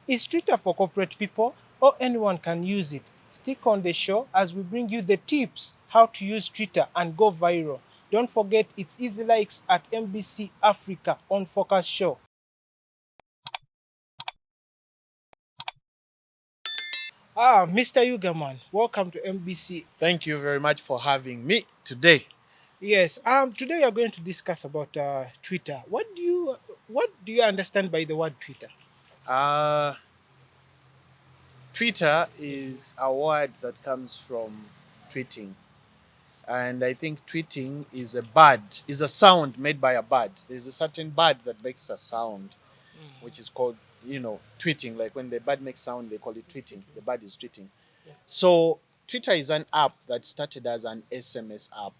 Is Twitter for corporate people or anyone can use it? Stick on the show as we bring you the tips how to use Twitter and go viral. Don't forget it's easy likes at MBC Africa on Focus Show. Mr. Yugaman, welcome to MBC. Thank you very much for having me today. Yes, today we are going to discuss about Twitter. What do you understand by the word Twitter? Uh, Twitter is a word that comes from tweeting. And I think tweeting is is a sound made by a bird. There's a certain bird that makes a sound, which is called, tweeting. Like when the bird makes sound, they call it tweeting. The bird is tweeting. Yeah. So Twitter is an app that started as an SMS app.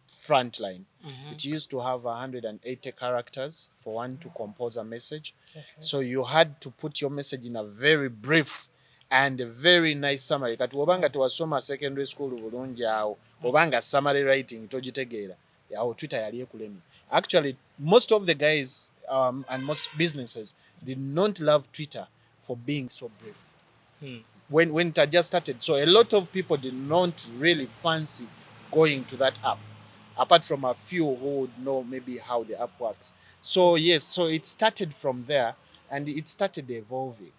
Frontline. Mhm. It used to have 180 characters for one to compose a message. Okay. So you had to put your message in a very brief and a very nice summary. Kati wobanga tuwasoma secondary school bulungi awo, wobanga summary writing togitegeera. Awo Twitter yali ekulemi. Actually, most of the guys and most businesses did not love Twitter for being so brief. Hmm. When it had just started. So a lot of people did not really fancy going to that app, apart from a few who would know maybe how the app works. So yes, so it started from there and it started evolving.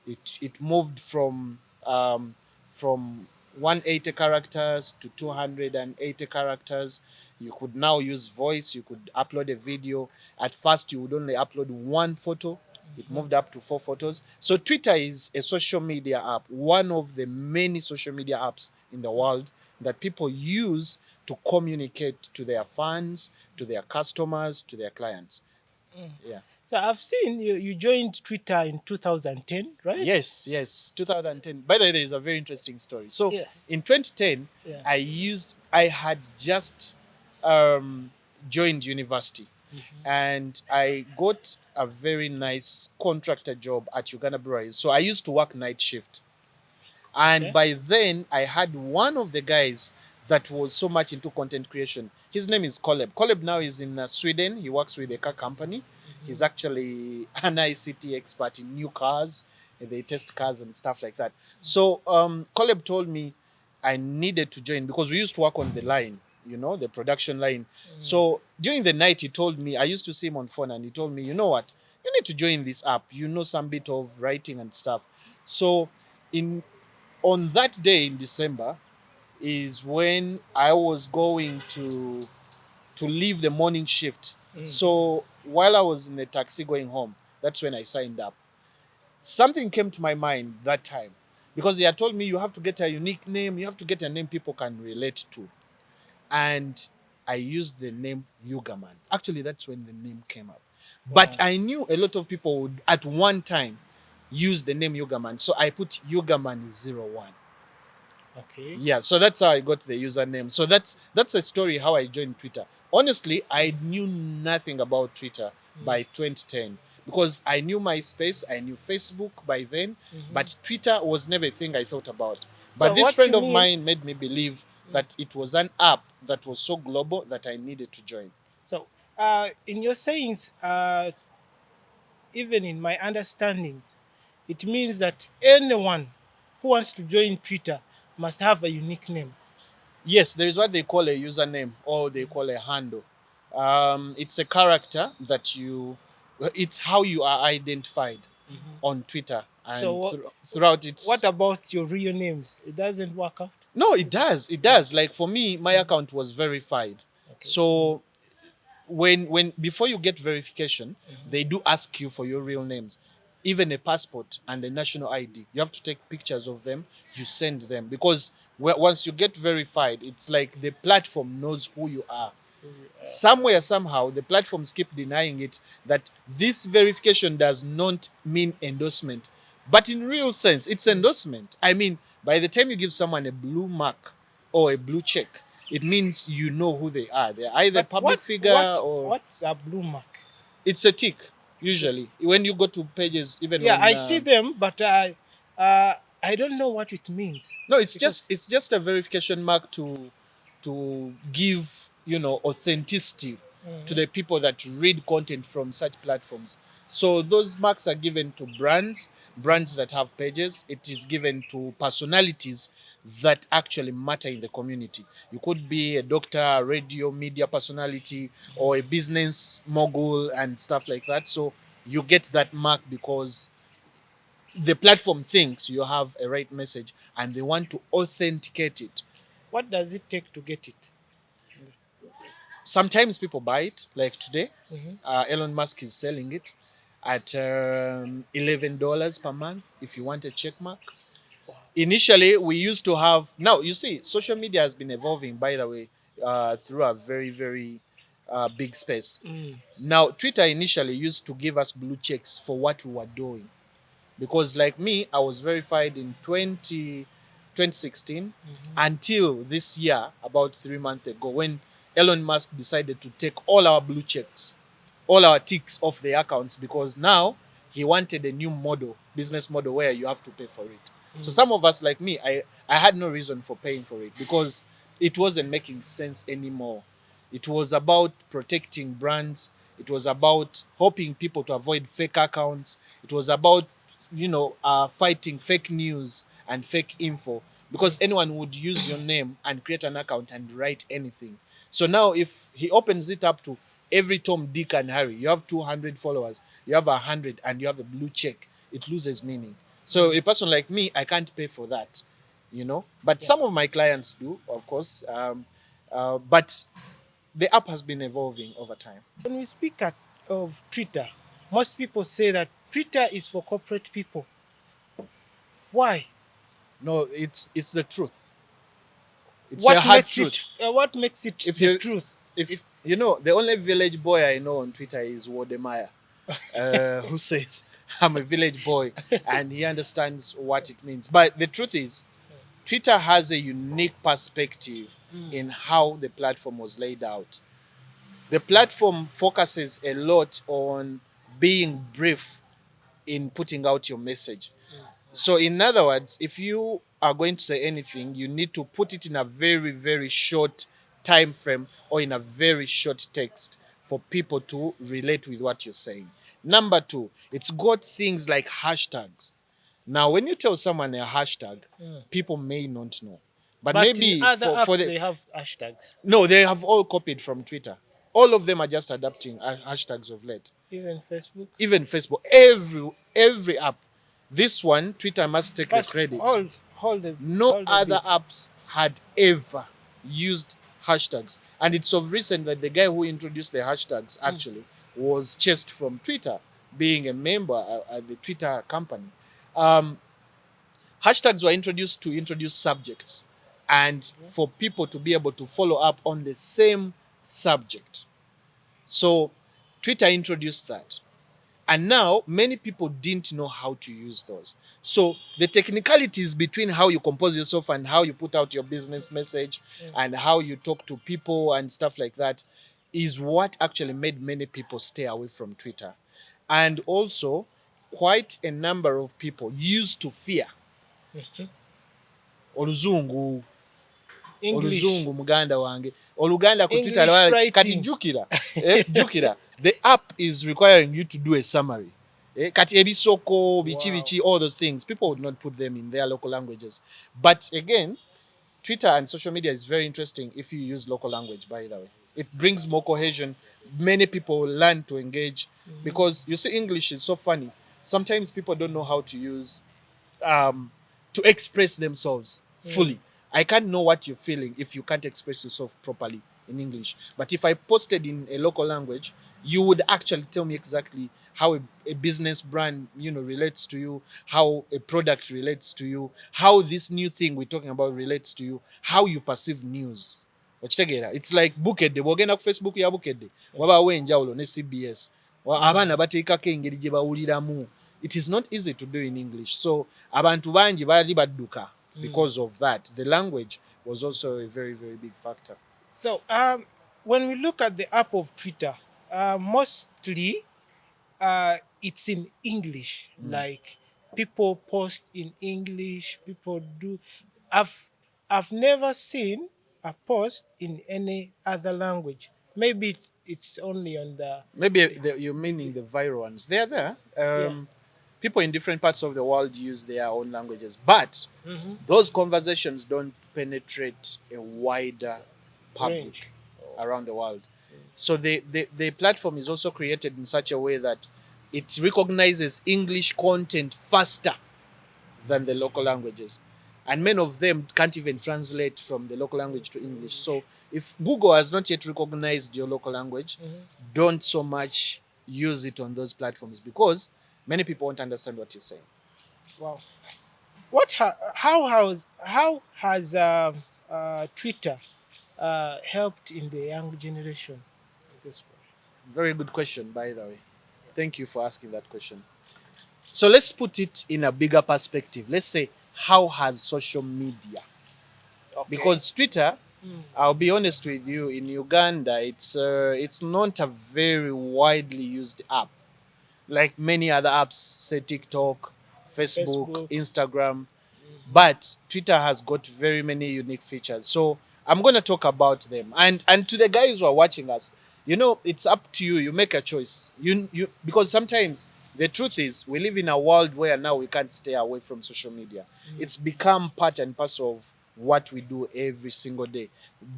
It moved from 180 characters to 280 characters. You could now use voice, you could upload a video. At first you would only upload one photo. It moved up to 4 photos. So Twitter is a social media app, one of the many social media apps in the world that people use to communicate to their fans, to their customers, to their clients. Yeah. So I've seen you joined Twitter in 2010, right? Yes, 2010. By the way, there is a very interesting story. So Yeah. in 2010, Yeah. I had just joined university, and I got a very nice contractor job at Uganda Breweries. So I used to work night shift. And Okay. by then, I had one of the guys that was so much into content creation. His name is Koleb. Koleb now is in Sweden. He works with a car company. He's actually an ICT expert in new cars. They test cars and stuff like that. So Koleb told me I needed to join because we used to work on the line, the production line. So during the night, he told me, I used to see him on phone and he told me, you know what? You need to join this app. You know some bit of writing and stuff. So in on that day in December is when I was going to leave the morning shift. So while I was in the taxi going home, that's when I signed up. Something came to my mind that time because they had told me you have to get a unique name, you have to get a name people can relate to. And I used the name Yugaman. Actually, that's when the name came up. But I knew a lot of people would at one time use the name Yugaman. So I put Yugaman01. Okay. Yeah, so that's how I got the username. So that's a story how I joined Twitter. Honestly, I knew nothing about Twitter by 2010 because I knew MySpace, I knew Facebook by then, but Twitter was never a thing I thought about. So But this what friend you of mean? mine made me believe that it was an app that was so global that I needed to join. So in your sayings, even in my understanding, it means that anyone who wants to join Twitter must have a unique name. Yes, there is what they call a username or they call a handle. It's a character that it's how you are identified on Twitter So and throughout what its. about your real names? It doesn't work out. No, it does. It does. Like for me, my account was verified. Okay. So when before you get verification, they do ask you for your real names, even a passport and a national ID. You have to take pictures of them. You send them because once you get verified, it's like the platform knows who you are. Somewhere somehow the platforms keep denying it that this verification does not mean endorsement, but in real sense it's endorsement. I mean, by the time you give someone a blue mark or a blue check, it means you know who they are. They're either a But public what figure what or what's a blue mark? it's a tick. Usually when you go to pages, even Yeah, on I see them, but I don't know what it means. no, it's Because just a verification mark to give authenticity to the people that read content from such platforms. So those marks are given to brands that have pages. It is given to personalities that actually matter in the community. You could be a doctor, a radio media personality, or a business mogul and stuff like that. So you get that mark because the platform thinks you have a right message and they want to authenticate it. What does it take to get it? Sometimes people buy it, like today. Mhm. Elon Musk is selling it at $11 per month if you want a check mark. Initially, we used to have, now you see, social media has been evolving, by the way, through a very, very big space. Mm. Now, Twitter initially used to give us blue checks for what we were doing. Because, like me, I was verified in 2016 until this year, about 3 months ago, when Elon Musk decided to take all our blue checks, all our ticks off the accounts, because now he wanted a new model, business model, where you have to pay for it. So some of us, like me, I had no reason for paying for it because it wasn't making sense anymore. It was about protecting brands. It was about helping people to avoid fake accounts. It was about, fighting fake news and fake info, because anyone would use your name and create an account and write anything. So now, if he opens it up to every Tom, Dick, and Harry, you have 200 followers, you have 100, and you have a blue check, it loses meaning. So a person like me, I can't pay for that. But Yeah. some of my clients do, of course. But the app has been evolving over time. When we speak of Twitter, most people say that Twitter is for corporate people. Why? No, it's the truth. It's a What hard makes truth. it? What makes it If the you truth? if you know, the only village boy I know on Twitter is Wodemaya, who says I'm a village boy and he understands what it means. But the truth is, Twitter has a unique perspective in how the platform was laid out. The platform focuses a lot on being brief in putting out your message. So, in other words, if you are going to say anything, you need to put it in a very, very short time frame or in a very short text for people to relate with what you're saying. Number two, it's got things like hashtags. Now, when you tell someone a hashtag, people may not know. But But in maybe other for apps, the they have hashtags. no, they have all copied from Twitter. All of them are just adapting hashtags of late. Even Facebook. Even Facebook, every app. This one, Twitter must take the First, credit. hold No a other bit. apps had ever used hashtags. And it's of recent that the guy who introduced the hashtags actually was chased from Twitter, being a member at the Twitter company. Um, Hashtags were introduced to introduce subjects and for people to be able to follow up on the same subject. So Twitter introduced that. And now many people didn't know how to use those. So the technicalities between how you compose yourself and how you put out your business message and how you talk to people and stuff like that is what actually made many people stay away from Twitter. And also, quite a number of people used to fear oluzungu English. oluzungu muganda wange oluganda ku Twitter English kati writing. jukira the app is requiring you to do a summary. Kati ebisoko bichi Wow. bichi, all those things people would not put them in their local languages. But again, Twitter and social media is very interesting if you use local language, by the way. It brings more cohesion. Many people learn to engage because you see, English is so funny. Sometimes people don't know how to use to express themselves fully. I can't know what you're feeling if you can't express yourself properly in English. But if I posted in a local language, you would actually tell me exactly how a business brand, relates to you, how a product relates to you, how this new thing we're talking about relates to you, how you perceive news. Okitegeera, it's like bukedde bw'ogenda ku Facebook ya bukedde wabaawo enjawulo ne CBS abaana bateekako engeri gye bawuliramu. It is not easy to do in English. So abantu bangi baali badduka because of that. The language was also a very, very big factor. So, when we look at the app of Twitter, mostly it's in English. Like people post in English. People do. I've never seen a post in any other language. Maybe it's only on the Maybe you're meaning the viral ones. They're there. yeah. People in different parts of the world use their own languages, but Mm-hmm. those conversations don't penetrate a wider Range. public around the world. So the platform is also created in such a way that it recognizes English content faster than the local languages. And many of them can't even translate from the local language to English. So if Google has not yet recognized your local language, don't so much use it on those platforms because many people won't understand what you're saying. Wow. How has Twitter helped in the young generation in this way? Very good question, by the way. Thank you for asking that question. So let's put it in a bigger perspective. Let's say, how has social media? Okay. Because Twitter, I'll be honest with you, in Uganda, it's not a very widely used app. Like many other apps, say TikTok, Facebook, Facebook. Instagram, but Twitter has got very many unique features. So I'm going to talk about them. And to the guys who are watching us, it's up to you. You make a choice. You because sometimes the truth is we live in a world where now we can't stay away from social media. It's become part and parcel of what we do every single day.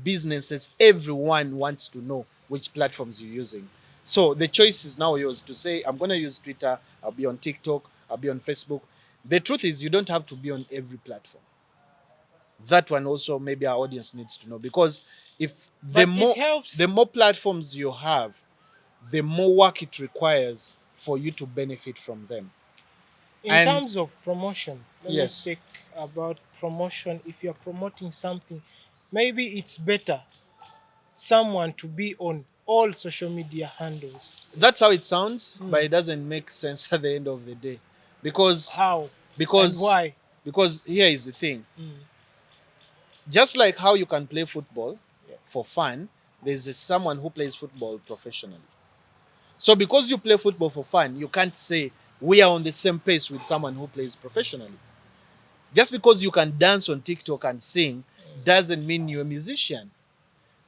Businesses, everyone wants to know which platforms you're using. So the choice is now yours to say, I'm going to use Twitter, I'll be on TikTok, I'll be on Facebook. The truth is, you don't have to be on every platform. That one also, maybe our audience needs to know because if But it helps the more platforms you have, the more work it requires for you to benefit from them. in And terms of promotion. Let me yes, take about promotion. If you're promoting something, maybe it's better someone to be on all social media handles. that's how it sounds, but it doesn't make sense at the end of the day because How and because why? because here is the thing. Mm. Just like how you can play football Yeah. for fun, there's someone who plays football professionally. So because you play football for fun, you can't say we are on the same pace with someone who plays professionally. Just because you can dance on TikTok and sing doesn't mean you're a musician.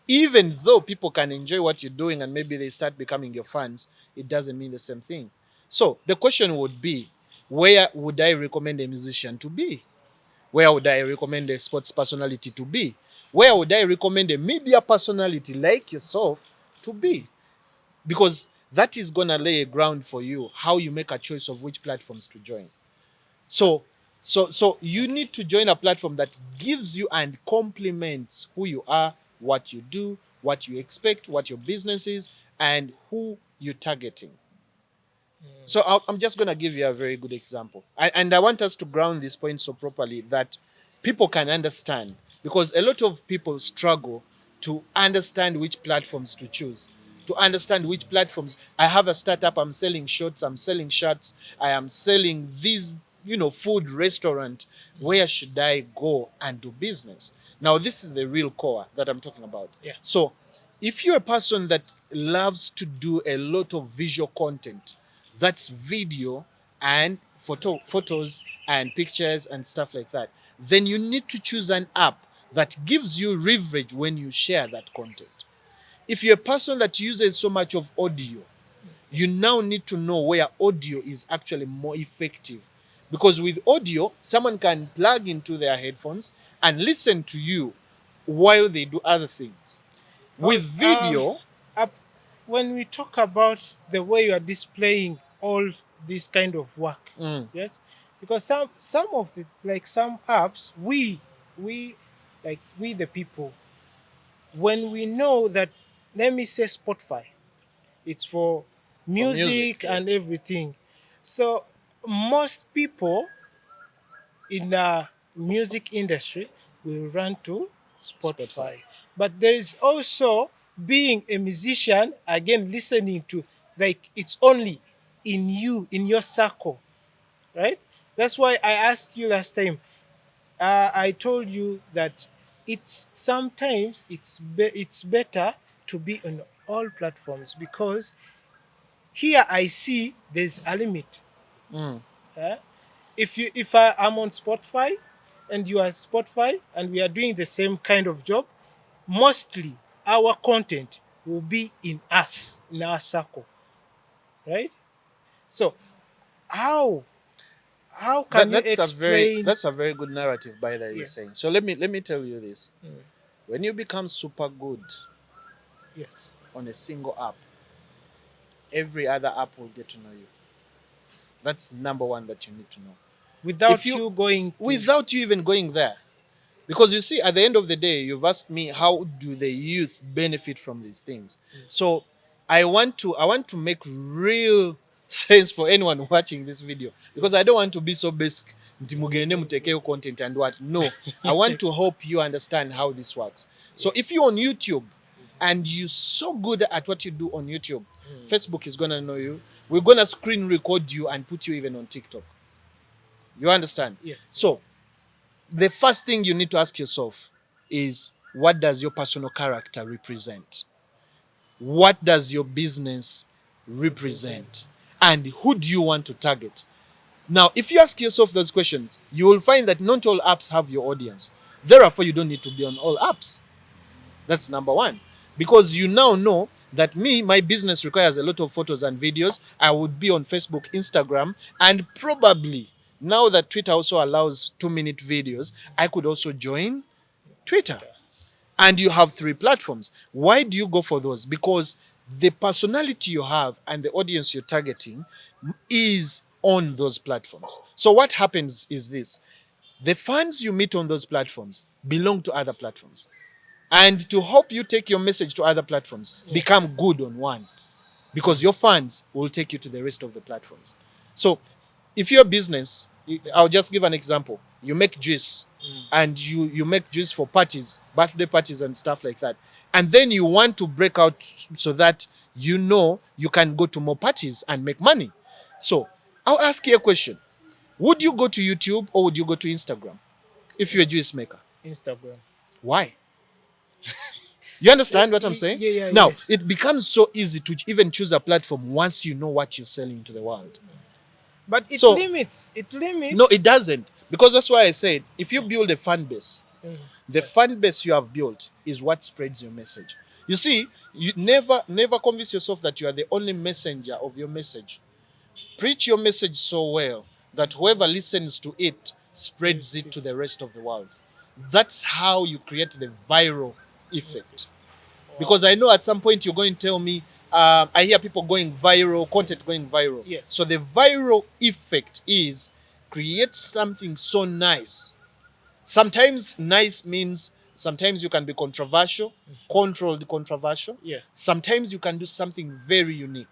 Even though people can enjoy what you're doing and maybe they start becoming your fans, it doesn't mean the same thing. So the question would be, where would I recommend a musician to be? Where would I recommend a sports personality to be? Where would I recommend a media personality like yourself to be? Because that is going to lay a ground for you how you make a choice of which platforms to join. So so you need to join a platform that gives you and complements who you are, what you do, what you expect, what your business is, and who you're targeting. So I'm just going to give you a very good example. And I want us to ground this point so properly that people can understand. Because a lot of people struggle to understand which platforms to choose, to understand which platforms. I have a startup, I'm selling shorts, I'm selling shirts, I am selling these, food restaurant. Where should I go and do business? Now, this is the real core that I'm talking about. Yeah. So, if you're a person that loves to do a lot of visual content, that's video and photos and pictures and stuff like that, then you need to choose an app that gives you leverage when you share that content. If you're a person that uses so much of audio, you now need to know where audio is actually more effective. Because with audio, someone can plug into their headphones and listen to you while they do other things. Oh, With video, up, when we talk about the way you are displaying all this kind of work, yes, because some of the like some apps we like we the people, when we know that, let me say Spotify, it's for for music, music yeah, and everything. So most people in the music industry will run to Spotify. Spotify. But there is also being a musician, again, listening to, like, it's only in you, in your circle, right? That's why I asked you last time. I told you that it's sometimes it's better to be on all platforms because here I see there's a limit. Mm. eh? If I am on Spotify and you are Spotify and we are doing the same kind of job, mostly our content will be in us, in our circle, right? So how can you explain? That's a very good narrative, by the way, you're Yeah. saying. So let me tell you this. Mm. When you become super good Yes. on a single app, every other app will get to know you. That's number one that you need to know. If Without you you going to, Without you even going there, because you see, at the end of the day, you've asked me how do the youth benefit from these things. So I want to make real sense for anyone watching this video, because I don't want to be so basic. Nti mugende mutekeyo content and what. No, I want to help you understand how this works. So if you're on YouTube and you're so good at what you do on YouTube, Facebook is gonna know you. We're gonna screen record you and put you even on TikTok. You understand? yes. So the first thing you need to ask yourself is, what does your personal character represent? What does your business represent? And who do you want to target? Now, if you ask yourself those questions, you will find that not all apps have your audience. Therefore, you don't need to be on all apps. That's number one. Because you now know that my business requires a lot of photos and videos. I would be on Facebook, Instagram, and probably now that Twitter also allows 2-minute videos, I could also join Twitter. And you have 3 platforms. Why do you go for those? Because the personality you have and the audience you're targeting is on those platforms. So what happens is this: the fans you meet on those platforms belong to other platforms. And to help you take your message to other platforms, become good on one, because your fans will take you to the rest of the platforms. So if you're a business, I'll just give an example. You make juice, and you make juice for parties, birthday parties and stuff like that. And then you want to break out so that you can go to more parties and make money. So I'll ask you a question. Would you go to YouTube or would you go to Instagram if you're a juice maker? Instagram. Why? You understand what I'm saying? Yeah, Now, yes. it becomes so easy to even choose a platform once you know what you're selling to the world. But it So, limits. It limits. no, it doesn't. Because that's why I said, if you build a fan base, the fan base you have built is what spreads your message. You see, you never convince yourself that you are the only messenger of your message. Preach your message so well that whoever listens to it spreads it to the rest of the world. That's how you create the viral effect. Because I know at some point you're going to tell me, I hear people going viral, content going viral. Yes. So the viral effect is create something so nice. Sometimes nice means sometimes you can be controversial, controlled controversial. Yes. Sometimes you can do something very unique.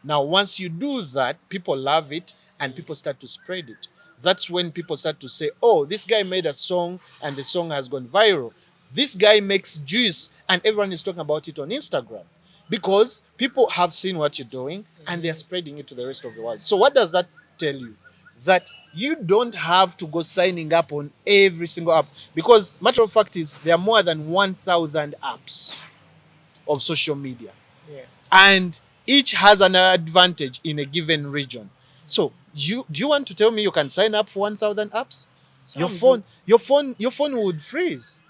Now, once you do that, people love it and people start to spread it. That's when people start to say, oh, this guy made a song and the song has gone viral. This guy makes juice and everyone is talking about it on Instagram. Because people have seen what you're doing and they're spreading it to the rest of the world. So what does that tell you? That you don't have to go signing up on every single app. Because matter of fact is there are more than 1,000 apps of social media. Yes. And each has an advantage in a given region. So do you want to tell me you can sign up for 1,000 apps? Your phone would freeze.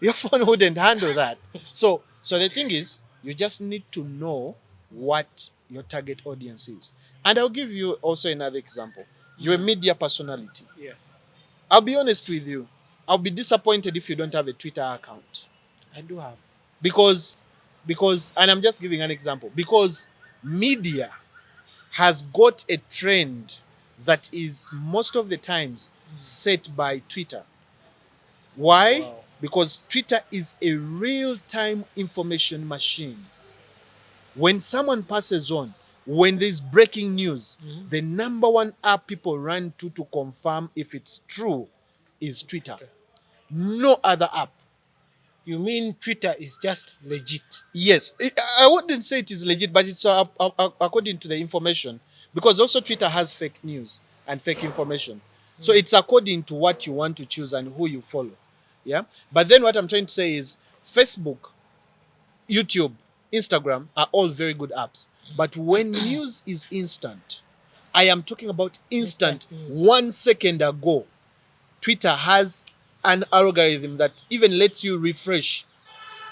Your phone wouldn't handle that. So the thing is, you just need to know what your target audience is. And I'll give you also another example. You're a media personality. Yeah. I'll be honest with you. I'll be disappointed if you don't have a Twitter account. I do have. Because and I'm just giving an example, because media has got a trend that is most of the times set by Twitter. Why? Wow. Because Twitter is a real-time information machine. When someone passes on, when there's breaking news, the number one app people run to confirm if it's true is Twitter. No other app. You mean Twitter is just legit? Yes, I wouldn't say it is legit, but it's according to the information. Because also Twitter has fake news and fake information. So it's according to what you want to choose and who you follow. Yeah. But then what I'm trying to say is Facebook, YouTube, Instagram are all very good apps. But when news is instant, I am talking about instant, Instant news. 1 second ago, Twitter has an algorithm that even lets you refresh.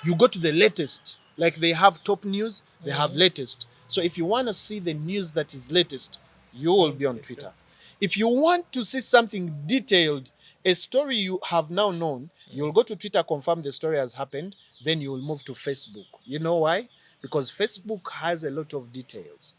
You go to the latest Like they have top news, they have latest. So if you want to see the news that is latest, you will be on Twitter. If you want to see something detailed, a story you have now known, you'll go to Twitter, confirm the story has happened, then you will move to Facebook. You know why? Because Facebook has a lot of details.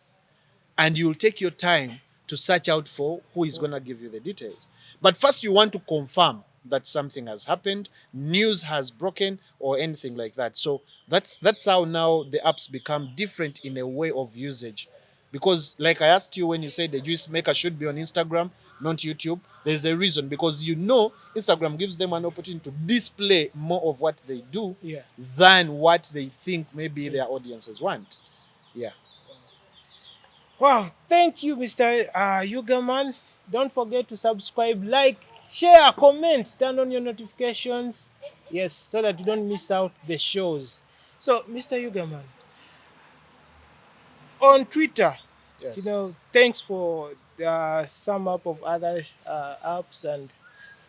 And you'll take your time to search out for who is going to give you the details. But first, you want to confirm that something has happened, news has broken, or anything like that. So that's how now the apps become different in a way of usage. Because, like I asked you when you said the juice maker should be on Instagram, not YouTube, there's a reason. Because Instagram gives them an opportunity to display more of what they do than what they think maybe their audiences want. Yeah. Wow, thank you, Mr. Yugaman. Don't forget to subscribe, like, share, comment, turn on your notifications. Yes, so that you don't miss out the shows. So, Mr. Yugaman, on Twitter, Yes. thanks for the sum up of other apps. And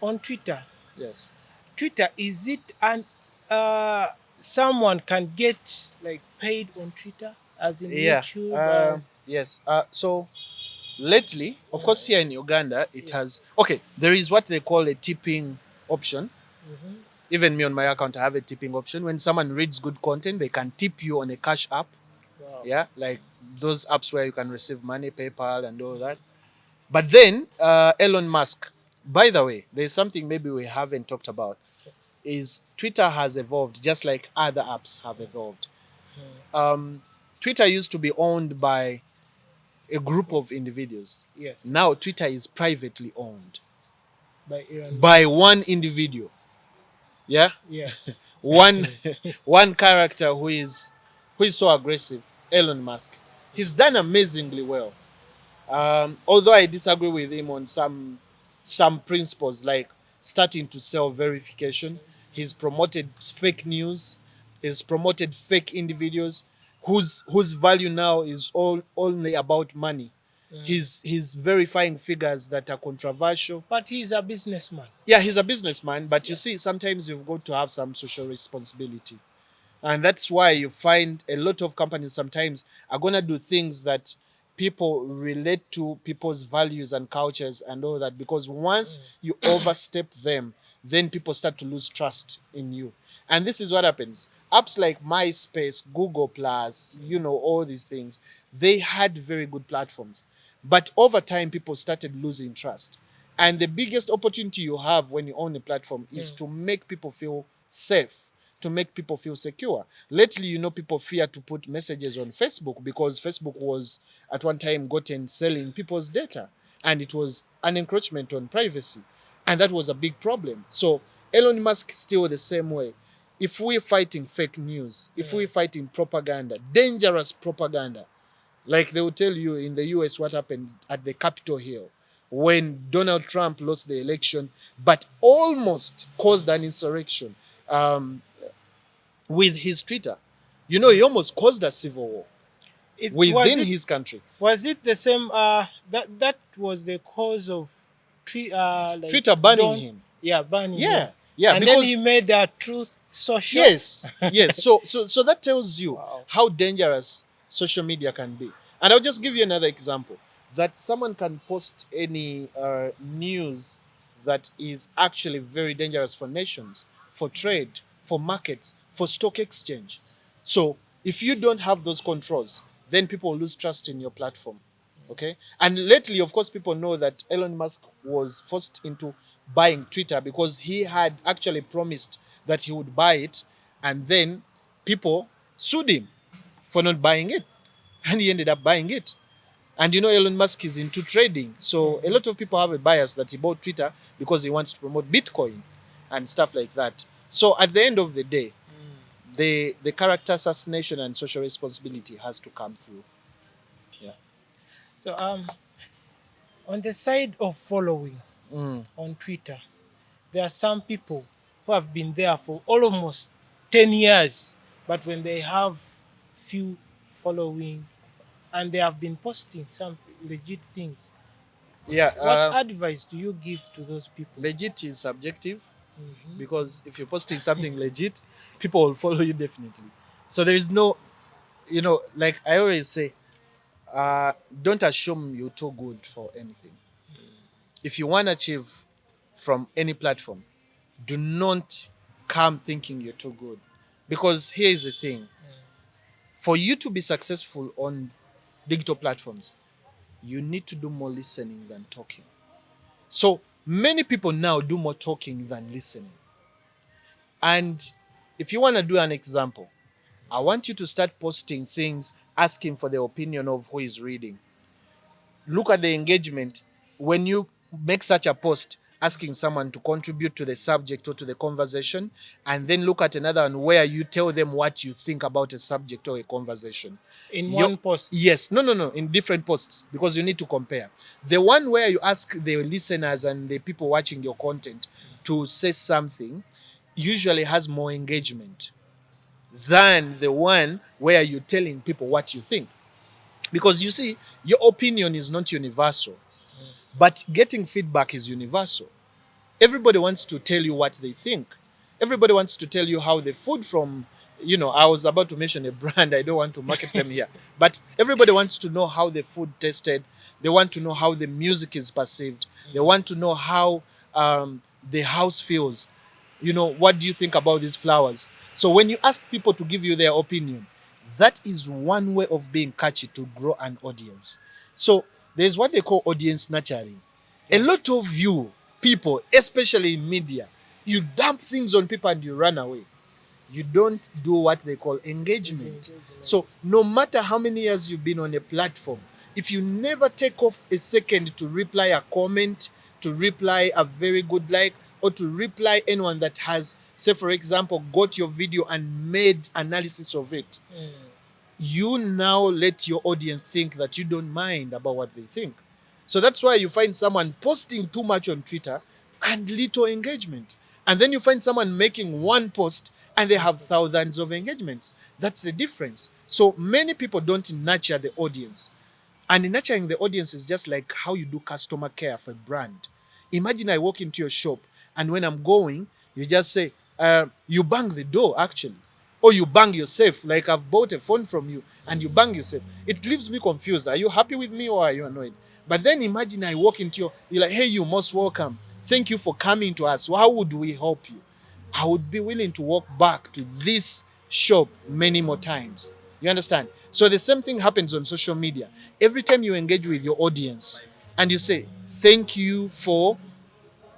on Twitter, Yes. is it an someone can get like paid on Twitter, as in Yeah. YouTube? Yes. So lately, of course, here in Uganda, it has. Okay, there is what they call a tipping option. Even me on my account, I have a tipping option. When someone reads good content, they can tip you on a cash app. Wow. Yeah, like those apps where you can receive money, PayPal, and all that. But then Elon Musk. By the way, there's something maybe we haven't talked about. Is Twitter has evolved just like other apps have evolved. Twitter used to be owned by a group of individuals. Yes. Now Twitter is privately owned By Elon by Musk. one individual. Yeah, Yes. one one character who is so aggressive, Elon Musk. He's done amazingly well. Although I disagree with him on some principles, like starting to sell verification. He's promoted fake news. He's promoted fake individuals whose value now is only about money. He's verifying figures that are controversial. But he's a businessman. Yeah, he's a businessman, but you see, sometimes you've got to have some social responsibility. And that's why you find a lot of companies sometimes are going to do things that people relate to people's values and cultures and all that. Because once you overstep them, then people start to lose trust in you. And this is what happens. Apps like MySpace, Google Plus, all these things, they had very good platforms. But over time, people started losing trust. And the biggest opportunity you have when you own a platform is to make people feel safe, to make people feel secure. Lately, people fear to put messages on Facebook because Facebook was at one time gotten selling people's data, and it was an encroachment on privacy. And that was a big problem. So Elon Musk is still the same way. If we're fighting fake news, if we're fighting propaganda, dangerous propaganda, like they will tell you in the US what happened at the Capitol Hill when Donald Trump lost the election, but almost caused an insurrection with his Twitter. He almost caused a civil war within his country. Was it the same? That was the cause of like Twitter banning him. Yeah, banning him. Yeah. And then he made a truth social. Yes. So that tells you how dangerous social media can be. And I'll just give you another example that someone can post any news that is actually very dangerous for nations, for trade, for markets, for stock exchange. So if you don't have those controls, then people lose trust in your platform. Okay? And lately, of course, people know that Elon Musk was forced into buying Twitter because he had actually promised that he would buy it, and then people sued him for not buying it. And he ended up buying it. And Elon Musk is into trading. So a lot of people have a bias that he bought Twitter because he wants to promote Bitcoin and stuff like that. So at the end of the day, the character assassination and social responsibility has to come through. Yeah. So on the side of following on Twitter, there are some people who have been there for almost 10 years, but when they have few following and they have been posting some legit things, Yeah. what advice do you give to those people? Legit is subjective because if you're posting something legit, people will follow you definitely. So there is no, like I always say, don't assume you're too good for anything. If you want to achieve from any platform, do not come thinking you're too good. Because here is the thing, for you to be successful on digital platforms, you need to do more listening than talking. So many people now do more talking than listening. And if you want to do an example, I want you to start posting things asking for the opinion of who is reading. Look at the engagement when you make such a post asking someone to contribute to the subject or to the conversation, and then look at another one where you tell them what you think about a subject or a conversation. In one post. Yes, no, in different posts, because you need to compare. The one where you ask the listeners and the people watching your content to say something usually has more engagement than the one where you're telling people what you think. Because you see, your opinion is not universal, but getting feedback is universal. Everybody wants to tell you what they think. Everybody wants to tell you how the food from, I was about to mention a brand, I don't want to market them here, but everybody wants to know how the food tasted. They want to know how the music is perceived. They want to know how the house feels. What do you think about these flowers? So when you ask people to give you their opinion, that is one way of being catchy to grow an audience. So there's what they call audience nurturing. A lot of you people, especially in media, you dump things on people and you run away. You don't do what they call engagement. So no matter how many years you've been on a platform, if you never take off a second to reply a comment, to reply a very good like, or to reply anyone that has, say for example, got your video and made analysis of it, you now let your audience think that you don't mind about what they think. So that's why you find someone posting too much on Twitter and little engagement. And then you find someone making one post and they have thousands of engagements. That's the difference. So many people don't nurture the audience. And nurturing the audience is just like how you do customer care for a brand. Imagine I walk into your shop and when I'm going, you just say, you bang the door actually. Or you bang yourself, like I've bought a phone from you and you bang yourself. It leaves me confused. Are you happy with me or are you annoyed? But then imagine I walk into you're like, hey, you're most welcome. Thank you for coming to us. So how would we help you? I would be willing to walk back to this shop many more times. You understand? So the same thing happens on social media. Every time you engage with your audience and you say, thank you for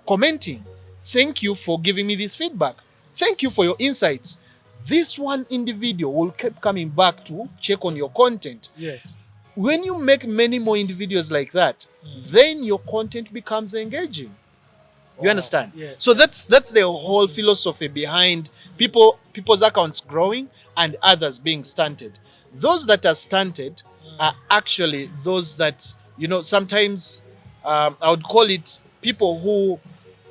commenting. Thank you for giving me this feedback. Thank you for your insights. This one individual will keep coming back to check on your content. Yes. When you make many more individuals like that, then your content becomes engaging. You understand? Yes. So that's the whole philosophy behind people's accounts growing and others being stunted. Those that are stunted are actually those that, sometimes I would call it people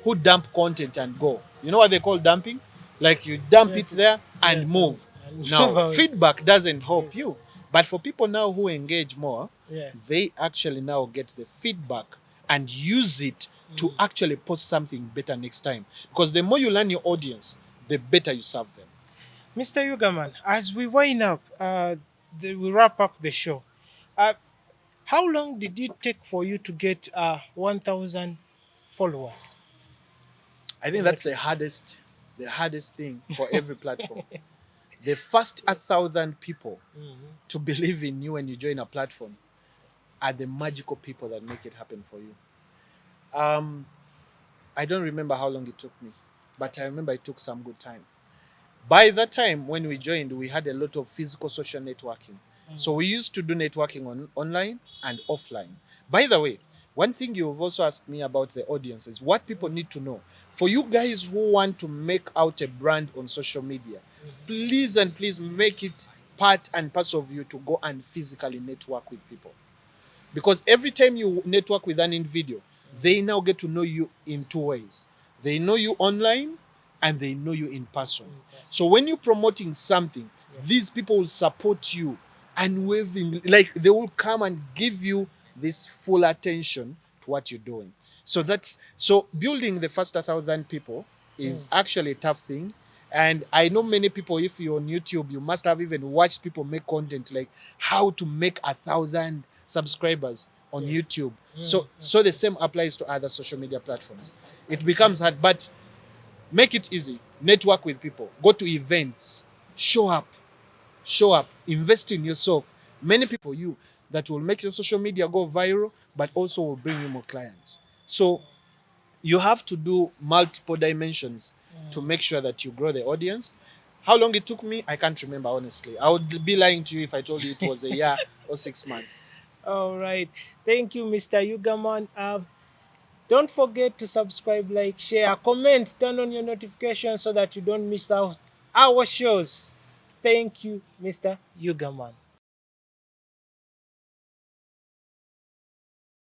who dump content and go. You know what they call dumping? Like you dump it there and move. Now, feedback doesn't help you. But for people now who engage more, they actually now get the feedback and use it to actually post something better next time. Because the more you learn your audience, the better you serve them. Mr. Yugaman, as we wind up, we wrap up the show. Uh, how long did it take for you to get 1,000 followers? I think that's the hardest thing for every platform. The first 1,000 people to believe in you when you join a platform are the magical people that make it happen for you. I don't remember how long it took me, but I remember it took some good time. By that time, when we joined, we had a lot of physical social networking. So we used to do networking online and offline. By the way, one thing you've also asked me about the audience is what people need to know. For you guys who want to make out a brand on social media, please and please make it part and parcel of you to go and physically network with people. Because every time you network with an individual, they now get to know you in two ways. They know you online and they know you in person. So when you're promoting something, these people will support you and they will come and give you this full attention to what you're doing. So building the first 1,000 people is actually a tough thing. And I know many people, if you're on YouTube, you must have even watched people make content like how to make 1,000 subscribers on Yes. YouTube. So the same applies to other social media platforms. It becomes hard, but make it easy. Network with people. Go to events. Show up. Show up. Invest in yourself. Many people you that will make your social media go viral, but also will bring you more clients. So you have to do multiple dimensions to make sure that you grow the audience. How long it took me, I can't remember, honestly. I would be lying to you if I told you it was a year or 6 months. All right. Thank you, Mr. Yugaman. Don't forget to subscribe, like, share, comment, turn on your notifications so that you don't miss out our shows. Thank you, Mr. Yugaman.